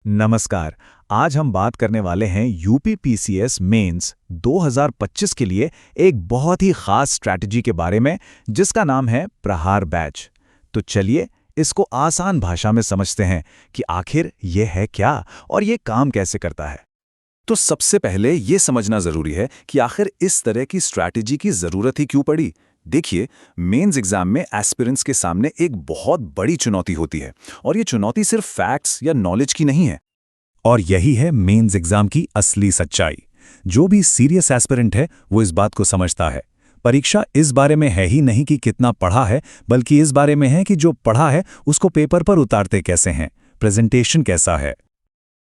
नमस्कार। आज हम बात करने वाले हैं यूपीपीसीएस मेंस 2025 के लिए एक बहुत ही खास स्ट्रैटेजी के बारे में जिसका नाम है प्रहार बैच। तो चलिए इसको आसान भाषा में समझते हैं कि आखिर ये है क्या और ये काम कैसे करता है। तो सबसे पहले ये समझना जरूरी है कि आखिर इस तरह की स्ट्रैटेजी की जरूरत ही क्यों पड़ी। देखिए, मेंस एग्जाम में एस्पिरेंट्स के सामने एक बहुत बड़ी चुनौती होती है और ये चुनौती सिर्फ फैक्ट्स या नॉलेज की नहीं है। और यही है मेंस एग्जाम की असली सच्चाई। जो भी सीरियस एस्पिरेंट है वो इस बात को समझता है। परीक्षा इस बारे में है ही नहीं कि कितना पढ़ा है, बल्कि इस बारे में है कि जो पढ़ा है उसको पेपर पर उतारते कैसे हैं, प्रेजेंटेशन कैसा है।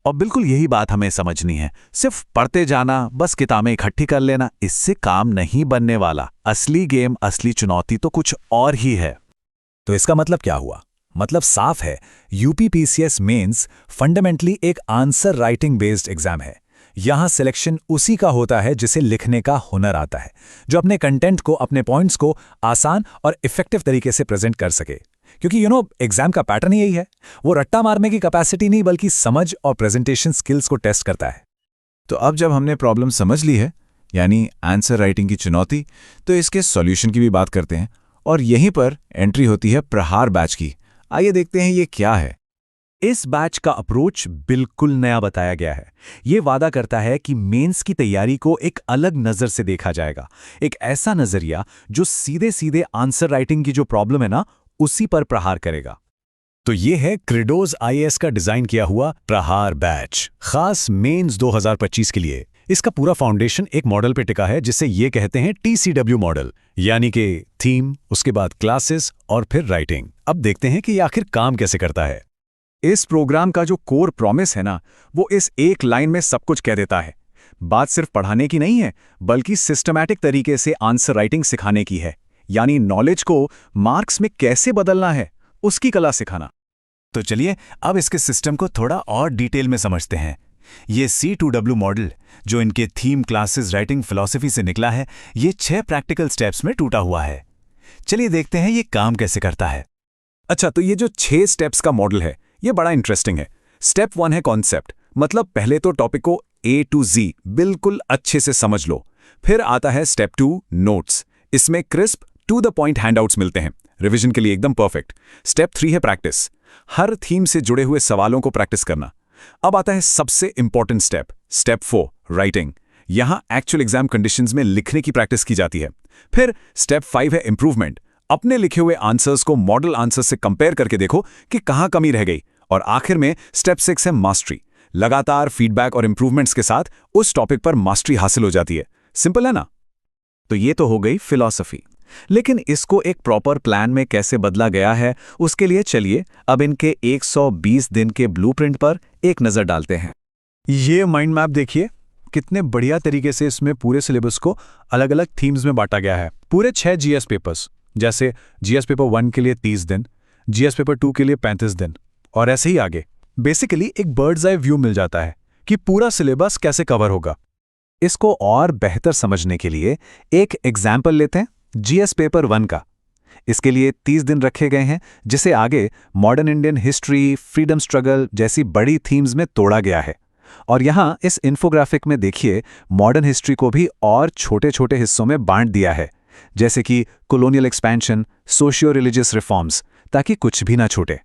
और बिल्कुल यही बात हमें समझनी है। सिर्फ पढ़ते जाना, बस किताबें इकट्ठी कर लेना, इससे काम नहीं बनने वाला। असली गेम, असली चुनौती तो कुछ और ही है। तो इसका मतलब क्या हुआ? मतलब साफ है, यूपीपीसीएस मेंस फंडामेंटली एक आंसर राइटिंग बेस्ड एग्जाम है। यहां सिलेक्शन उसी का होता है जिसे लिखने का हुनर आता है, जो अपने कंटेंट को, अपने पॉइंट्स को आसान और इफेक्टिव तरीके से प्रेजेंट कर सके। क्योंकि एग्जाम का पैटर्न ही यही है। वो रट्टा मारने की कैपेसिटी नहीं, बल्कि समझ और प्रेजेंटेशन स्किल्स को टेस्ट करता है। तो अब जब हमने प्रॉब्लम समझ ली है, यानी आंसर राइटिंग की चुनौती, तो इसके सॉल्यूशन की भी बात करते हैं। और यहीं पर एंट्री होती है प्रहार बैच की। आइए देखते हैं ये क्या है। इस बैच का अप्रोच बिल्कुल नया बताया गया है। ये वादा करता है कि मेंस की तैयारी को एक अलग नजर से देखा जाएगा। एक ऐसा नजरिया जो सीधे सीधे आंसर राइटिंग की जो प्रॉब्लम है ना, उसी पर प्रहार करेगा। तो ये है क्रिडोज आईएएस का डिजाइन किया हुआ प्रहार बैच, खास मेंस 2025 के लिए। इसका पूरा फाउंडेशन एक मॉडल पे टिका है जिसे ये कहते हैं TCW मॉडल, यानी कि थीम, उसके बाद क्लासेस और फिर राइटिंग। अब देखते हैं कि ये आखिर काम कैसे करता है। इस प्रोग्राम का जो कोर प्रॉमिस है ना, वो इस एक लाइन में सब कुछ कह देता है। बात सिर्फ पढ़ाने की नहीं है, बल्कि सिस्टमैटिक तरीके से आंसर राइटिंग सिखाने की है। यानी नॉलेज को मार्क्स में कैसे बदलना है, उसकी कला सिखाना। तो चलिए अब इसके सिस्टम को थोड़ा और डिटेल में समझते हैं। ये C2W मॉडल, जो इनके थीम, क्लासेस, राइटिंग फिलॉसफी से निकला है, ये 6 प्रैक्टिकल स्टेप्स में टूटा हुआ है। चलिए देखते हैं ये काम कैसे करता है। अच्छा, तो ये जो 6 स्टेप्स का मॉडल है, ये बड़ा इंटरेस्टिंग है। स्टेप 1 है कॉन्सेप्ट, मतलब पहले तो टॉपिक को A to Z बिल्कुल अच्छे से समझ लो। फिर आता है स्टेप 2 नोट्स। इसमें crisp to the point handouts मिलते हैं, रिवीजन के लिए एकदम परफेक्ट। स्टेप 3 है प्रैक्टिस, हर थीम से जुड़े हुए सवालों को प्रैक्टिस करना। अब आता है सबसे इंपॉर्टेंट स्टेप, स्टेप 4 राइटिंग। यहां एक्चुअल एग्जाम कंडीशंस में लिखने की प्रैक्टिस की जाती है। फिर स्टेप 5 है इंप्रूवमेंट, अपने लिखे हुए आंसर्स को मॉडल आंसर से कंपेयर करके देखो कि कहां कमी रह गई। और आखिर में स्टेप 6 है मास्टरी, लगातार फीडबैक और इंप्रूवमेंट्स के साथ उस टॉपिक पर मास्टरी हासिल हो जाती है। सिंपल है ना? तो ये तो हो गई फिलॉसफी, लेकिन इसको एक प्रॉपर प्लान में कैसे बदला गया है, उसके लिए चलिए अब इनके 120 दिन के ब्लूप्रिंट पर एक नजर डालते हैं। ये माइंड मैप देखिए, कितने बढ़िया तरीके से इसमें पूरे सिलेबस को अलग अलग थीम्स में बांटा गया है। पूरे 6 जीएस पेपर्स, जैसे जीएस पेपर 1 के लिए 30 दिन, जीएस पेपर 2 के लिए 35 दिन, और ऐसे ही आगे। बेसिकली एक बर्ड्स आई व्यू मिल जाता है कि पूरा सिलेबस कैसे कवर होगा। इसको और बेहतर समझने के लिए एक एग्जाम्पल लेते हैं जीएस पेपर 1 का। इसके लिए 30 दिन रखे गए हैं, जिसे आगे modern Indian history, freedom struggle जैसी बड़ी थीम्स में तोड़ा गया है। और यहाँ इस इन्फोग्राफिक में देखिए, मॉडर्न हिस्ट्री को भी और छोटे छोटे हिस्सों में बांट दिया है, जैसे कि colonial expansion, socio religious reforms, ताकि कुछ भी ना छूटे।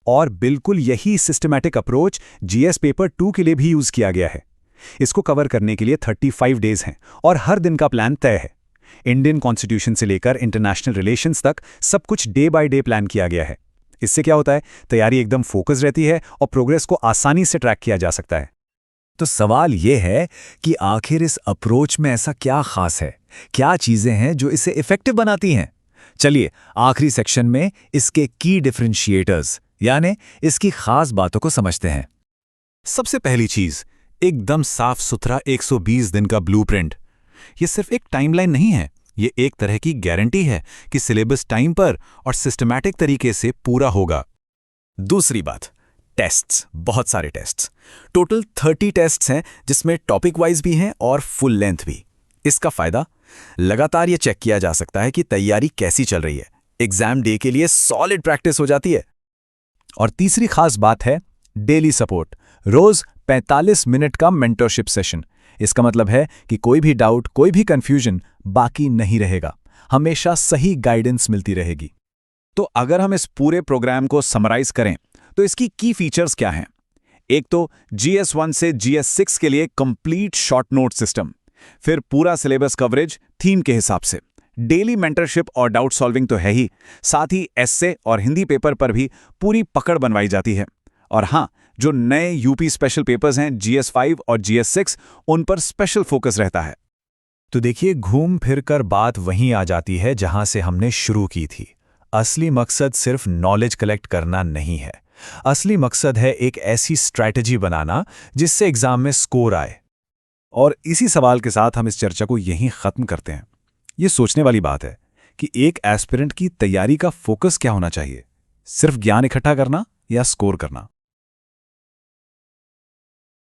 और बिल्कुल यही सिस्टमैटिक अप्रोच जीएस पेपर 2 के लिए भी यूज किया गया है। इसको कवर करने के लिए 35 डेज हैं और हर दिन का प्लान तय है। इंडियन कॉन्स्टिट्यूशन से लेकर इंटरनेशनल रिलेशंस तक सब कुछ डे बाय डे प्लान किया गया है। इससे क्या होता है, तैयारी एकदम फोकस रहती है और प्रोग्रेस को आसानी से ट्रैक किया जा सकता है। तो सवाल यह है कि आखिर इस अप्रोच में ऐसा क्या खास है, क्या चीजें हैं जो इसे इफेक्टिव बनाती हैं? चलिए आखिरी सेक्शन में इसके की डिफरेंशिएटर्स, यानी इसकी खास बातों को समझते हैं। सबसे पहली चीज, एकदम साफ सुथरा 120 दिन का ब्लूप्रिंट। ये सिर्फ एक टाइमलाइन नहीं है, ये एक तरह की गारंटी है कि सिलेबस टाइम पर और सिस्टमैटिक तरीके से पूरा होगा। दूसरी बात, टेस्ट्स, बहुत सारे टेस्ट्स। टोटल 30 टेस्ट्स हैं, जिसमें टॉपिक वाइज भी हैं और फुल लेंथ भी। इसका फायदा, लगातार ये चेक किया जा सकता है कि तैयारी कैसी चल रही है। एग्जाम डे के लिए सॉलिड प्रैक्टिस हो जाती है। और तीसरी खास बात है डेली सपोर्ट, रोज 45 मिनट का मेंटरशिप सेशन। इसका मतलब है कि कोई भी डाउट, कोई भी कंफ्यूजन बाकी नहीं रहेगा, हमेशा सही गाइडेंस मिलती रहेगी। तो अगर हम इस पूरे प्रोग्राम को समराइज करें तो इसकी की फीचर्स क्या हैं? एक तो GS1 से GS6 के लिए कंप्लीट शॉर्ट नोट सिस्टम, फिर पूरा सिलेबस कवरेज थीम के हिसाब से, डेली मेंटरशिप और डाउट सॉल्विंग तो है ही, साथ ही एस्से और हिंदी पेपर पर भी पूरी पकड़ बनवाई जाती है। और हाँ, जो नए यूपी स्पेशल पेपर्स हैं GS5 और GS6, उन पर स्पेशल फोकस रहता है। तो देखिए, घूम फिर कर बात वहीं आ जाती है जहां से हमने शुरू की थी। असली मकसद सिर्फ नॉलेज कलेक्ट करना नहीं है। असली मकसद है एक ऐसी स्ट्रैटेजी बनाना जिससे एग्जाम में स्कोर आए। और इसी सवाल के साथ हम इस चर्चा को यहीं खत्म करते हैं। ये सोचने वाली बात है कि एक एस्पिरेंट की तैयारी का फोकस क्या होना चाहिए? सिर्फ ज्ञान इकट्ठा करना या स्कोर करना?